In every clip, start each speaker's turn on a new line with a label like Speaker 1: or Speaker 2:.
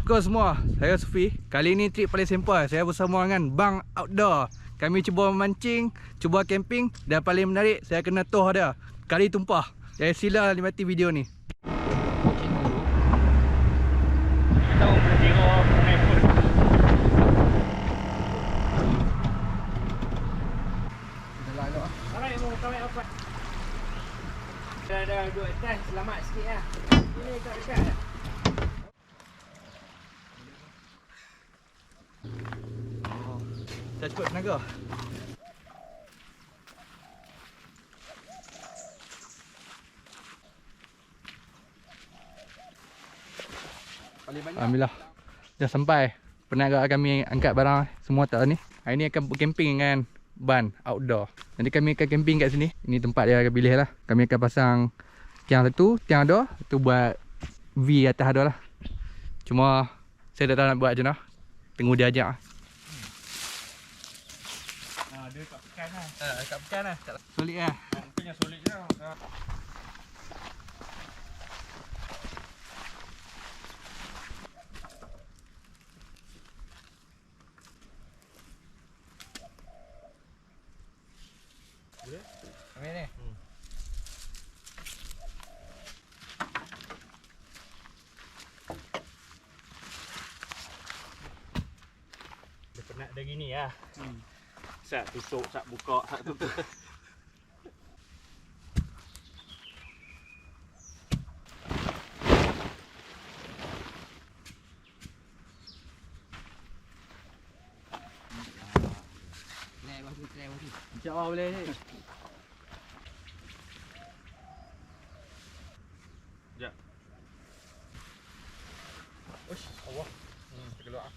Speaker 1: Kelakor semua, saya Sufi. Kali ni trip paling simple. Saya bersama dengan Bang Outdoor. Kami cuba memancing, cuba camping, dan paling menarik saya kena toh dia. Kali tumpah. Jadi sila nikmati video ni.
Speaker 2: Dah duduk atas, selamat sikit lah. Ini dekat-dekat dah.
Speaker 1: Dah cukup tenaga. Alhamdulillah dah sampai. Penaga kami angkat barang semua tak ni. Hari ni akan bercamping dengan Ban Outdoor. Nanti kami akan camping kat sini. Ini tempat dia akan pilih lah. Kami akan pasang tiang satu, tiang dua. Tu buat V atas ada lah. Cuma saya tak tahu nak buat macam mana. Tunggu dia ajak.
Speaker 2: Dia kat pekan lah.
Speaker 1: Kat pekan lah. Solid lah.
Speaker 2: Mungkin yang solid je lah. Boleh?
Speaker 1: Ambil ni.
Speaker 2: Dia penat dah gini lah. Sat tutup, sat buka, sat tutup.
Speaker 1: InsyaAllah boleh ni.
Speaker 2: Sekejap. Uish, Allah. Terkeluar.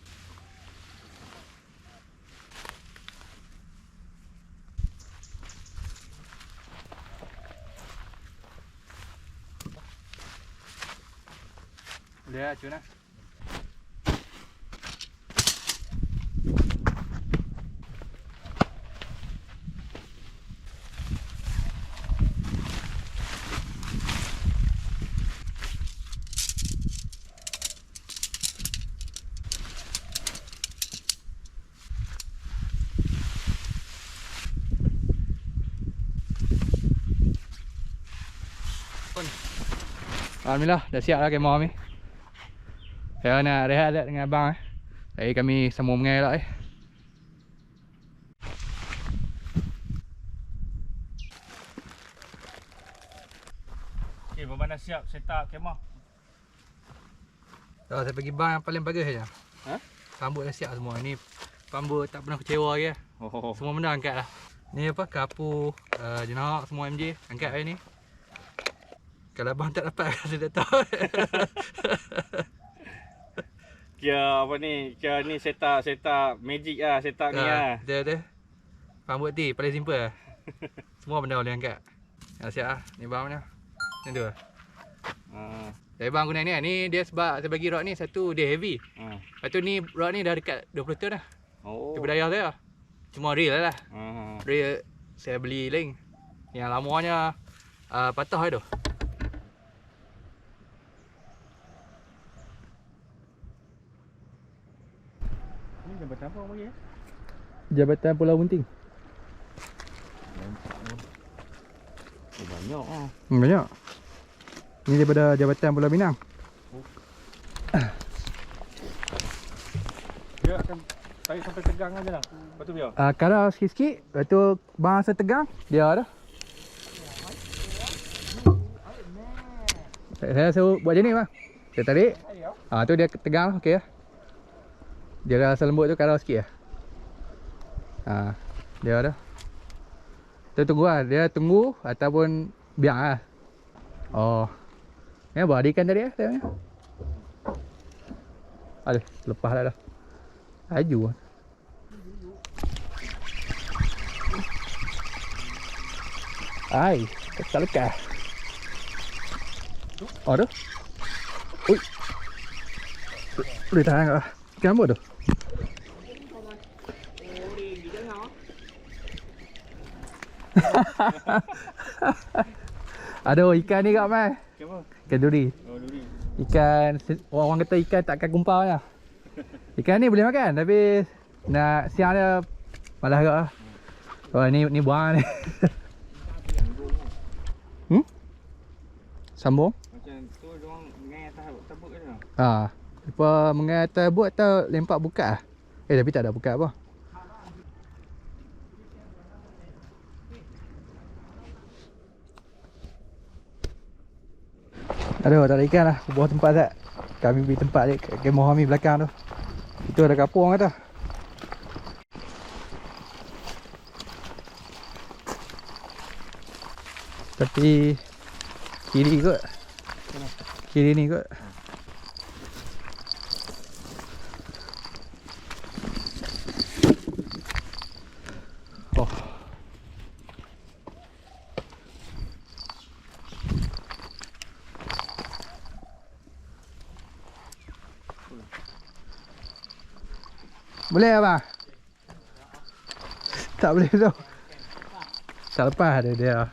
Speaker 1: Boleh lah, cun lah. Alhamdulillah dah siap lah kemah kami. Saya nak rehat dengan abang Jadi kami sambung mengai lah
Speaker 2: Okay, Babang dah siap set up kemah.
Speaker 1: Saya pergi bang yang paling bagus saja. Rambut dah siap semua. Ni rambut tak pernah kecewa lagi lah. Semua benda angkat lah. Ni apa, kapu, jenak, semua MJ angkat hari ni. Kalau abang tak dapat saya tak tahu.
Speaker 2: Kira apa ni? Kira ni set up magic lah, set up ni lah.
Speaker 1: Dia. Rambut ti paling simple lah. Semua benda boleh angkat. Dah siap lah. Ni bang punya. Macam tu lah. Jadi bang guna ni lah. Ni dia sebab saya bagi rod ni satu dia heavy. Lepas tu ni rod ni dah dekat 20 tahun dah. Dia berdaya saya lah. Cuma real lah. Real saya beli lain. Yang lamanya patah tu.
Speaker 2: Ni jabatan apa orang bagi?
Speaker 1: Jabatan Pulau Bunting.
Speaker 2: Banyak lah.
Speaker 1: Banyak. Ni daripada Jabatan Pulau Pinang.
Speaker 2: Dia akan tarik sampai tegang aja lah. Lepas tu biar.
Speaker 1: Kalau sikit-sikit, lepas tu bang rasa tegang, dia dah. Saya suruh buat macam ni bang. Saya tarik. Tu dia tegang lah, okey lah. Dia rasa lembut tu kalau sikit lah. Dia dah. Kita tunggu lah. Dia tunggu ataupun biar lah. Ni buat ikan tadi lah. Aduh, lepas dah. Laju lah. Ai, tak lekas. Tu. Ui. Boleh tahan tak? Ikan apa tu? Aduh, ikan ni kat mai.
Speaker 2: Ikan apa?
Speaker 1: Ikan duri.
Speaker 2: Oh, duri.
Speaker 1: Orang kata ikan takkan kumpau lah. Ikan ni boleh makan tapi nak siang dia malas agak lah. Oh ni buang ni. Sambung?
Speaker 2: Macam tu diorang mengai atas tabuk ke tak?
Speaker 1: Lepas mengai atas buat atau lempak buka lah. Tapi tak ada buka apa. Aduh, tak ada ikan lah. Buah tempat tak. Kami pergi tempat je kat kemah kami belakang tu. Itu ada kapur orang kata. Tapi kiri kot. Kiri ni kot. Oh. Boleh abang? Tak boleh tu. Tak lepas dia.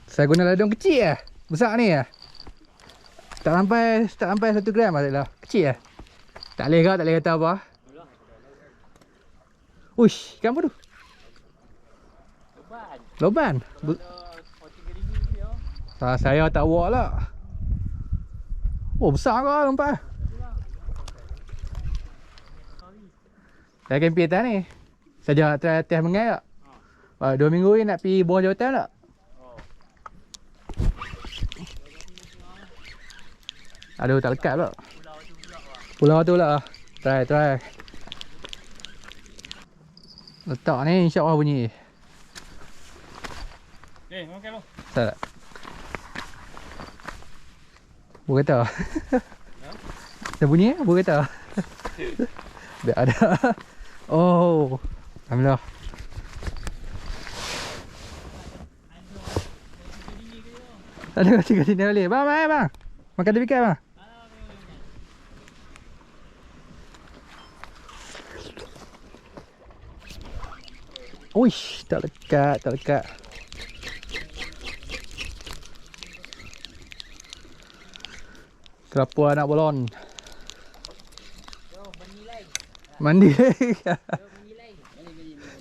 Speaker 1: Saya guna ladung kecil lah. Besar ni lah. Tak sampai 1 gram lah. Kecil lah. Tak boleh kata apa. Uish, ikan apa tu? Loban. Saya tak bawa lah. Oh, besar ke nampak? Saya akan pergi atas ni. Saja nak try test mengai tak? 2 minggu ni nak pergi bawah jawatan tak? Aduh, tak lekat pula. Pulau tu lah. Try. Letak ni insya-Allah bunyi.
Speaker 2: Makan lu.
Speaker 1: Tak. Buat kata. Dah bunyi buat kata. Dah ada. Oh. Alhamdulillah. Ada kat sini boleh. Bang. Makan tepi kan bang? Uish, tak lekat. Kelapa anak bolon. Mandi.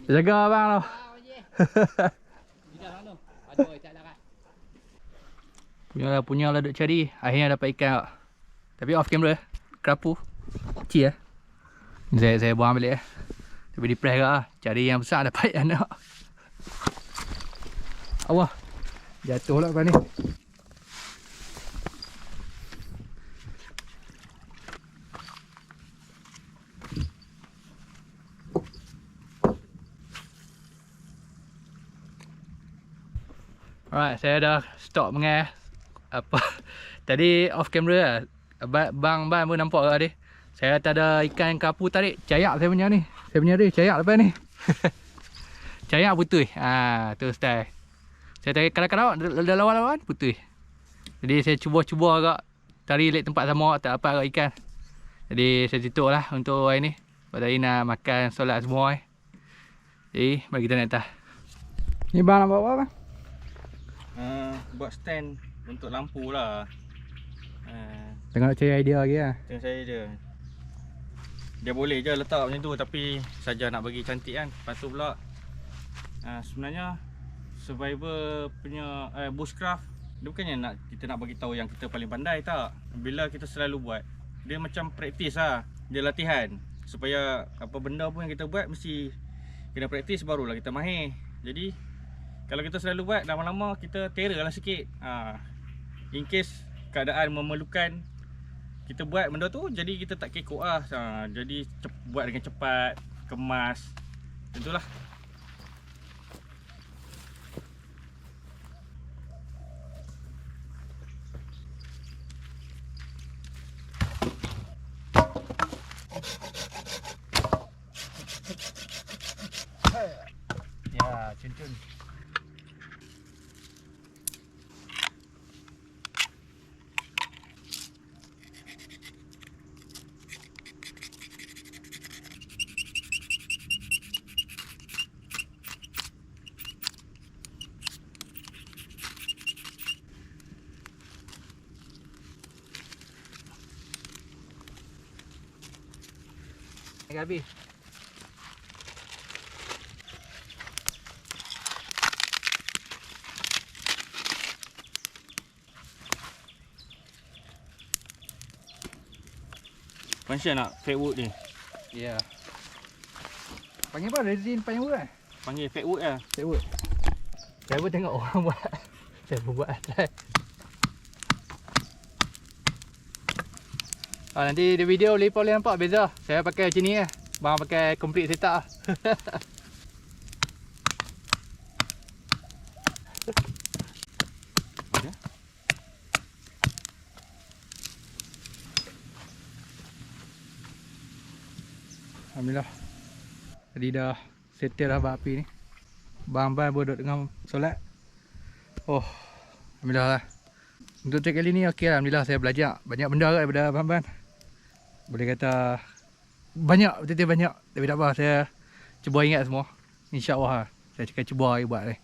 Speaker 1: Jaga abang tu. Punya lah duk cari. Akhirnya dapat ikan tak. Tapi off camera. Kerapu. Kecil lah. Saya buang balik lah. Tapi depress kat lah. Cari yang besar dapat yang nak. Allah. Jatuh lah lepas ni. Alright, saya dah stop mengai. Tadi off camera lah. Bang pun nampak ke tadi. Saya tak ada ikan kapu tarik. Cayak saya punya ni. Saya punya ni cayak lepas ni. Cayak putih. Tu style. Saya tarik kadang-kadang dah lawan-lawan putih. Jadi saya cuba agak tarik lek tempat sama tak dapat agak ikan. Jadi saya tutup lah untuk hari ni. Sebab tadi nak makan solat semua. Jadi mari kita naik atas. Ni bang nak bawa apa bang?
Speaker 2: Buat stand untuk lampu lah.
Speaker 1: Tengah nak cari idea lagi lah.
Speaker 2: Tengok saya je. Dia boleh je letak macam tu tapi saja nak bagi cantik kan. Lepas tu pula sebenarnya survivor punya bushcraft dia bukannya kita nak bagi tahu yang kita paling pandai tak. Bila kita selalu buat dia macam praktis lah. Dia latihan supaya apa benda pun yang kita buat mesti kena praktis barulah kita mahir. Jadi kalau kita selalu buat lama-lama kita terror lah sikit. In case keadaan memerlukan kita buat benda tu, jadi kita tak kekok lah. Jadi buat dengan cepat, kemas. Tentulah. Ya, cun-cun.
Speaker 1: Naik habis.
Speaker 2: Function nak fake wood ni.
Speaker 1: Ya. Panggil apa? Resin panjang wood kan?
Speaker 2: Panggil fake wood lah.
Speaker 1: Fake wood. Saya pun tengok orang buat. Saya pun buat try. Nanti di video boleh nampak beza. Saya pakai macam ni lah. Bang pakai complete setup lah.
Speaker 2: Ada?
Speaker 1: Alhamdulillah. Tadi dah settle dah bak api ni. Bang-bang pun duduk dengan solat. Oh, alhamdulillah lah. Untuk trek kali ni okey lah. Alhamdulillah saya belajar banyak benda kat daripada abang-abang. Boleh kata banyak, betul-betul banyak. Tapi tak apa, saya cuba ingat semua. InsyaAllah lah. Saya akan cuba buat ni.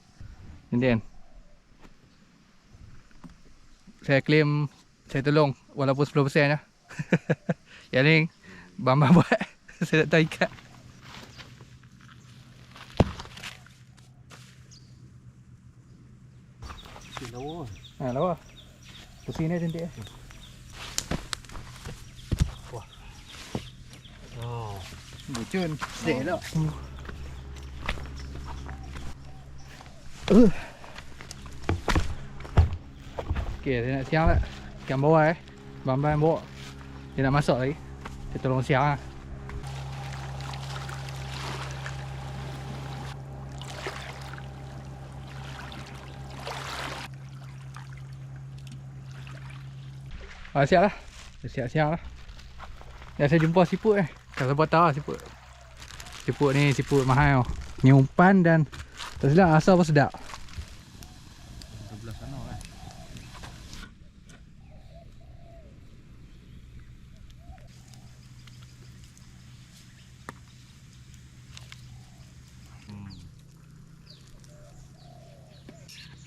Speaker 1: Nanti kan. Saya claim saya tolong walaupun 10% lah. Yang ni bang-bang buat. Saya tak tahu ikat.
Speaker 2: Lawa.
Speaker 1: Ha, lawa. Pusing ni cantik. Wah. Oh. Bucun. Sedih tak? Okey, saya nak siang tak? Ikan bawah Bang-bang bawa. Dia nak masak lagi. Saya tolong siang lah. Siap lah. Siap-siap lah. Dan saya jumpa siput Kalau siapa tahu lah siput. Siput ni siput mahal. Ni umpan dan tak silap asal pun sedap.
Speaker 2: Sebelah sana kan.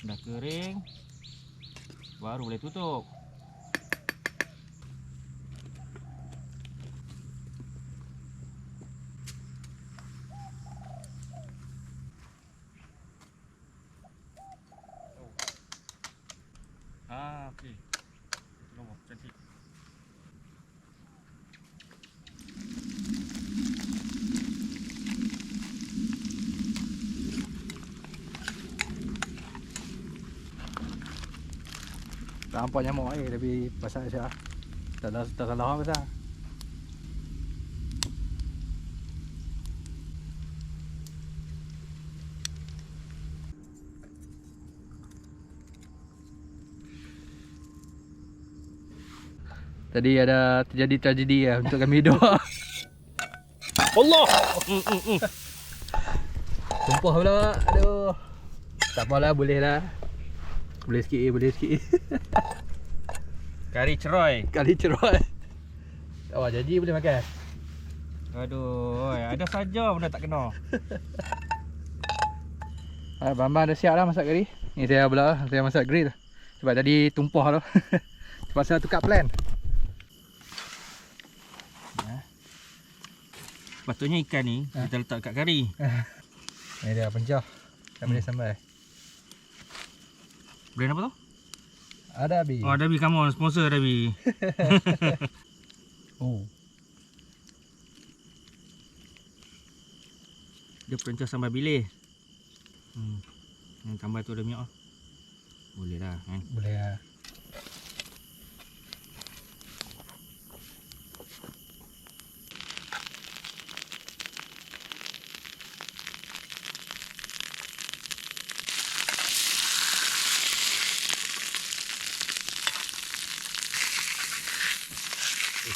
Speaker 2: Dah kering. Baru boleh tutup. Okey. Nombor cantik.
Speaker 1: Tak nampak nyamuk tapi pasal siap. Tak salah pasal. Tadi ada terjadi tragedi untuk kami dua.
Speaker 2: Allah.
Speaker 1: Tumpah pula. Aduh. Tak apalah, boleh lah. Boleh sikit.
Speaker 2: Kari ceroy.
Speaker 1: Kali cerot. Oh, janji boleh makan.
Speaker 2: Aduh, ada saja benda tak kena.
Speaker 1: Bang-bang dah siap dah masak kari. Ni saya pula, saya masak grill. Sebab tadi tumpah tu. Terpaksa tukar plan.
Speaker 2: Patutnya ikan ni kita letak kat kari.
Speaker 1: Ni dia pencah. Tak boleh sambal.
Speaker 2: Brand apa tu?
Speaker 1: Ada habis.
Speaker 2: Oh, Adabi, come on, sponsor Adabi.
Speaker 1: Oh.
Speaker 2: Dia perencah sambal bilis. Tambah tu ada minyak. Boleh lah kan.
Speaker 1: Boleh lah.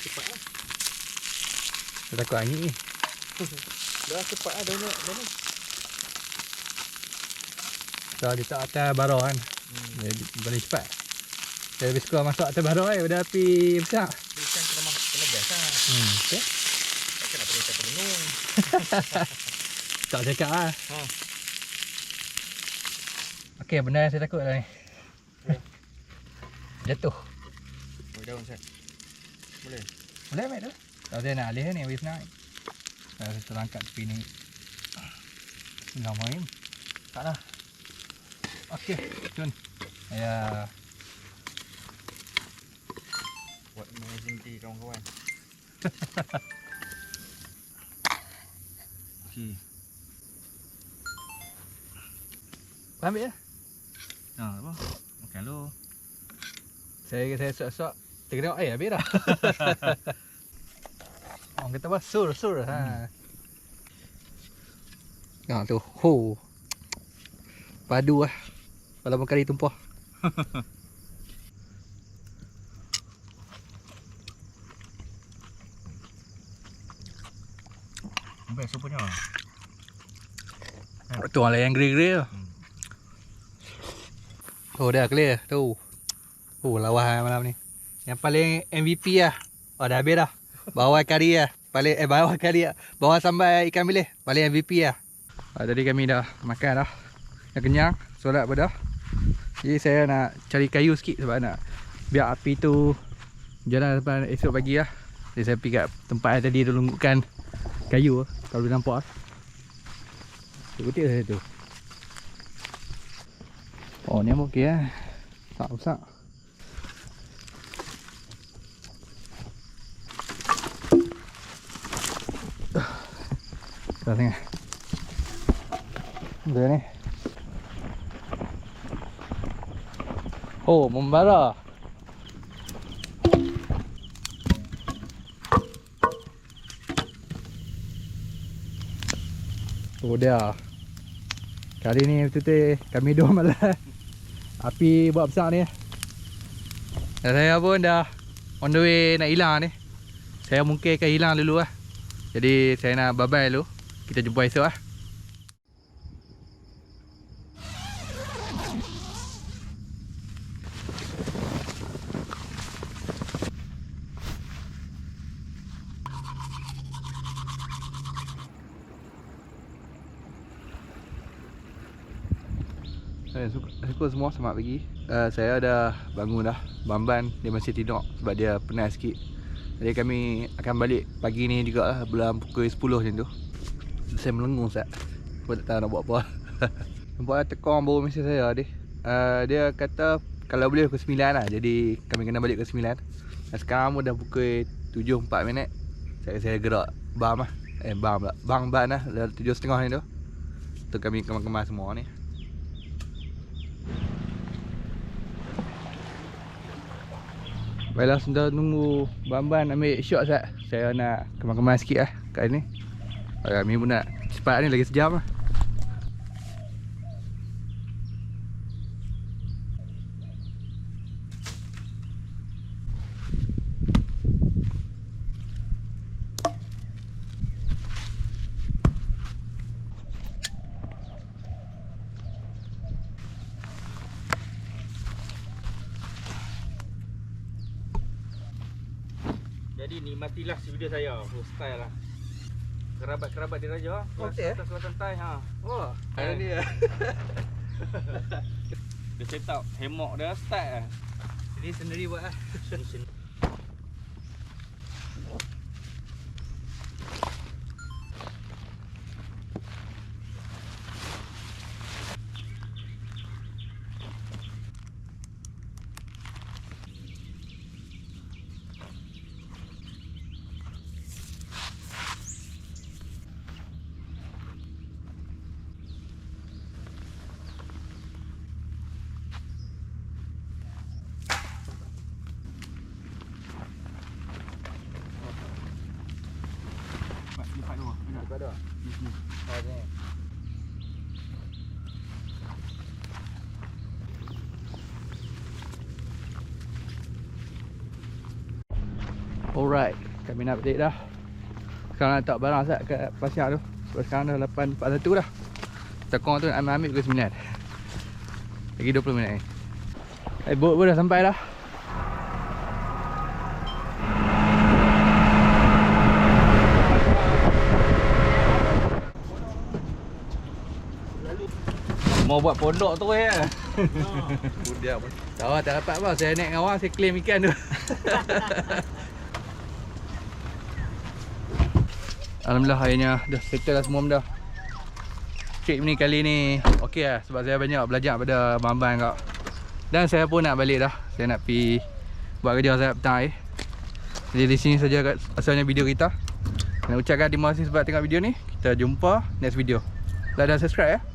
Speaker 2: Cepat lah.
Speaker 1: Saya takut angin ni.
Speaker 2: Dah cepat lah donut.
Speaker 1: So dia tak atas bara kan. Jadi boleh cepat. Saya lebih suka masak atas bara daripada api besar.
Speaker 2: Ikan kena biasa lah.
Speaker 1: Okay.
Speaker 2: Takkan nak pergi cakap benung.
Speaker 1: Tak cakap lah. Okey, benda yang saya takut lah ni. Jatuh.
Speaker 2: Boleh daun Sat. Boleh.
Speaker 1: Boleh ambil tu? Kalau saya nak alih ni, habis nak. Saya terangkat tepi ni. Bismillahirrahmanirrahim. Taklah. Okey, cun. Ya.
Speaker 2: Buat amazing tea kawan-kawan. Okey.
Speaker 1: Ambil ya.
Speaker 2: Apa? Makan lu.
Speaker 1: Saya sok-sok tengok air habis dah. Orang kata apa? Sur. Ha. Nah tu. Ho. Padu lah. Walaupun kari tumpah.
Speaker 2: Best rupanya.
Speaker 1: Tu lah yang grey-grey tu. Oh dah clear tu. Oh lawa malam ni. Yang paling MVP lah. Oh dah habis dah. Bawah kari lah. Bawah kari lah. Bawah sambal ikan bilis. Paling MVP lah. Tadi kami dah makan dah. Dah kenyang. Solat pun dah. Jadi saya nak cari kayu sikit sebab nak biar api tu jalan sampai esok pagi lah. Jadi saya pergi kat tempat yang tadi dulu lumutkan kayu. Kalau boleh nampak lah. Betul saya tu. Oh ni okey lah. Tak besar. Dah tengah. Dah ni. Oh, membara. Oh dia. Kali ni betul-betul kami dua malas. Api buat besar ni. Dan saya pun dah on the way nak hilang ni. Saya mungkin akan hilang dulu lah. Jadi saya nak bye-bye dulu. Kita jumpa esok lah. Syukur semua selamat pagi. Saya dah bangun dah. Bamban dia masih tidur sebab dia penat sikit. Jadi kami akan balik pagi ni juga lah, dalam pukul 10 macam tu. Saya melengung sat. Aku tak tahu nak buat apa. Nampak tekong baru mesej saya dia. Dia kata kalau boleh pukul 9 lah. Jadi kami kena balik pukul 9. Dan sekarang pun dah pukul 7.04 minit. Saya gerak bam lah. Bam pula. Ban lah. Dah 7.30 ni tu. Untuk kami kemas-kemas semua ni. Baiklah, sudah tunggu Bamban ambil shot sat. Saya nak kemas-kemas sikit lah kat ni. Kami pun nak cepat ni, lagi sejam lah.
Speaker 2: Jadi nikmatilah si video saya. Style lah. Kerabat-kerabat dia raja.
Speaker 1: Okey.
Speaker 2: Atas selatan Tai ha.
Speaker 1: Oh, ada ni lah.
Speaker 2: Dia set up hammock dia start lah.
Speaker 1: Ini sendiri buat lah. Buka dah. Alright, kami nak balik dah. Sekarang nak letak barang sat kat pasar tu. Sebab sekarang dah 8.41 dah. Tekong tu nak ambil pukul 9. Lagi 20 minit ni. Boat pun dah sampai dah.
Speaker 2: Mau buat pondok tu ya.
Speaker 1: Budak pun. Tak dapat apa. Saya naik dengan orang, saya claim ikan tu. Alhamdulillah akhirnya dah settle lah semua benda. Trip ni kali ni okey lah sebab saya banyak belajar pada abang-abang kak. Dan saya pun nak balik dah. Saya nak pergi buat kerja saya petang air. Jadi di sini saja asalnya video kita. Nak ucapkan terima kasih sebab tengok video ni. Kita jumpa next video. Like dan subscribe ya.